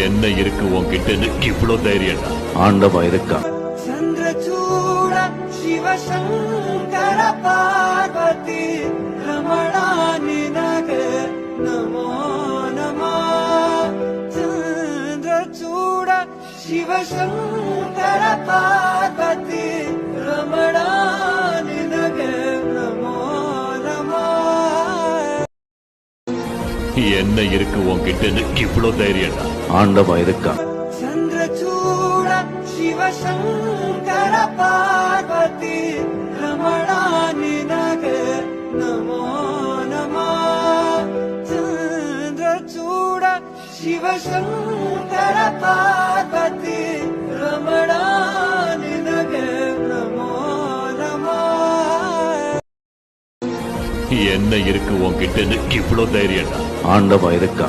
என்ன இருக்கு உன்கிட்ட இவ்வளோ தைரியம்டா? ஆண்டவா இருக்கா. சந்திரசூட சிவசங்கர பார்வதி ரமணா நினக நமோ நம. சந்திரசூட சிவசங்கர பார்வதி ரமணா நினக நமோ நம. என்ன இருக்கு உன்கிட்ட இவ்வளோ தைரியம்டா? ஆண்டவா இருக்கா. சந்திரசூட சிவசங்கர பார்வதி ரமணா நினக நமோ நம. சந்திரசூட சிவசங்கர பார்வதி ரமணா நினக நமோ நம. என்ன இருக்கு உன்கிட்ட இவ்வளோ தைரியம்டா? ஆண்டவா இருக்கா.